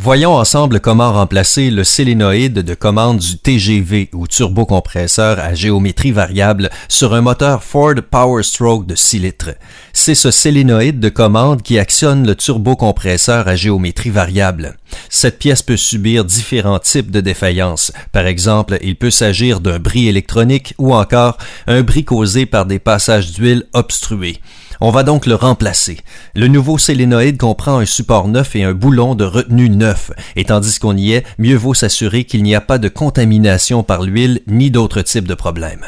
Voyons ensemble comment remplacer le solénoïde de commande du TGV ou turbocompresseur à géométrie variable sur un moteur Ford Powerstroke de 6 litres. C'est ce solénoïde de commande qui actionne le turbocompresseur à géométrie variable. Cette pièce peut subir différents types de défaillances. Par exemple, il peut s'agir d'un bris électronique ou encore un bris causé par des passages d'huile obstrués. On va donc le remplacer. Le nouveau solénoïde comprend un support neuf et un boulon de retenue neuf, et tandis qu'on y est, mieux vaut s'assurer qu'il n'y a pas de contamination par l'huile ni d'autres types de problèmes.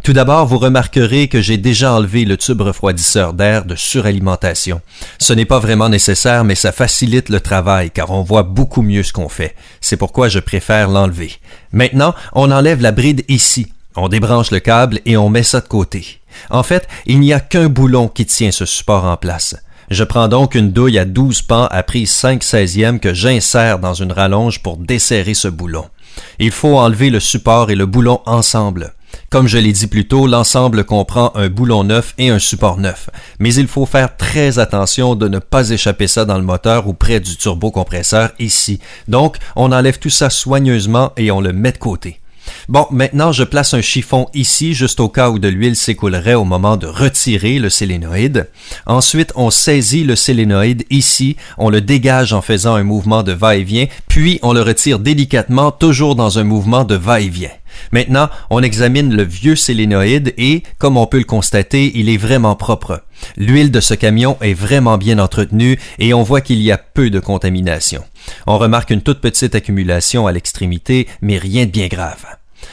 Tout d'abord, vous remarquerez que j'ai déjà enlevé le tube refroidisseur d'air de suralimentation. Ce n'est pas vraiment nécessaire, mais ça facilite le travail car on voit beaucoup mieux ce qu'on fait. C'est pourquoi je préfère l'enlever. Maintenant, on enlève la bride ici. On débranche le câble et on met ça de côté. En fait, il n'y a qu'un boulon qui tient ce support en place. Je prends donc une douille à 12 pans à prise 5/16e que j'insère dans une rallonge pour desserrer ce boulon. Il faut enlever le support et le boulon ensemble. Comme je l'ai dit plus tôt, l'ensemble comprend un boulon neuf et un support neuf. Mais il faut faire très attention de ne pas échapper ça dans le moteur ou près du turbocompresseur ici. Donc, on enlève tout ça soigneusement et on le met de côté. Bon, maintenant je place un chiffon ici juste au cas où de l'huile s'écoulerait au moment de retirer le solénoïde. Ensuite, on saisit le solénoïde ici, on le dégage en faisant un mouvement de va-et-vient, puis on le retire délicatement toujours dans un mouvement de va-et-vient. Maintenant, on examine le vieux solénoïde et, comme on peut le constater, il est vraiment propre. L'huile de ce camion est vraiment bien entretenue et on voit qu'il y a peu de contamination. On remarque une toute petite accumulation à l'extrémité, mais rien de bien grave.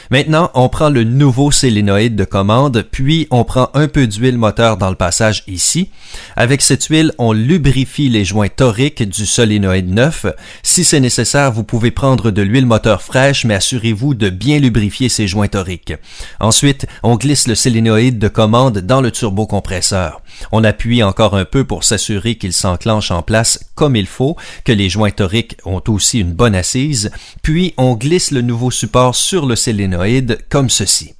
Maintenant, on prend le nouveau solénoïde de commande, puis on prend un peu d'huile moteur dans le passage ici. Avec cette huile, on lubrifie les joints toriques du solénoïde neuf. Si c'est nécessaire, vous pouvez prendre de l'huile moteur fraîche, mais assurez-vous de bien lubrifier ces joints toriques. Ensuite, on glisse le solénoïde de commande dans le turbocompresseur. On appuie encore un peu pour s'assurer qu'il s'enclenche en place comme il faut, que les joints toriques ont aussi une bonne assise, puis on glisse le nouveau support sur le solénoïde comme ceci.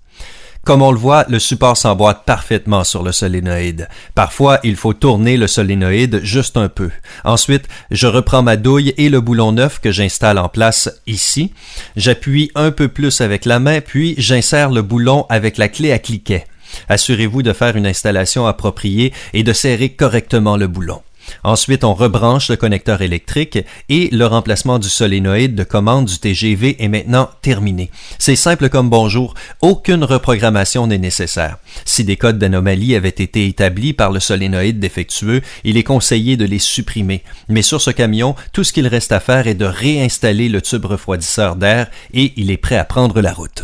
Comme on le voit, le support s'emboîte parfaitement sur le solénoïde. Parfois, il faut tourner le solénoïde juste un peu. Ensuite, je reprends ma douille et le boulon neuf que j'installe en place ici. J'appuie un peu plus avec la main, puis j'insère le boulon avec la clé à cliquet. Assurez-vous de faire une installation appropriée et de serrer correctement le boulon. Ensuite, on rebranche le connecteur électrique et le remplacement du solénoïde de commande du TGV est maintenant terminé. C'est simple comme bonjour, aucune reprogrammation n'est nécessaire. Si des codes d'anomalie avaient été établis par le solénoïde défectueux, il est conseillé de les supprimer. Mais sur ce camion, tout ce qu'il reste à faire est de réinstaller le tube refroidisseur d'air et il est prêt à prendre la route.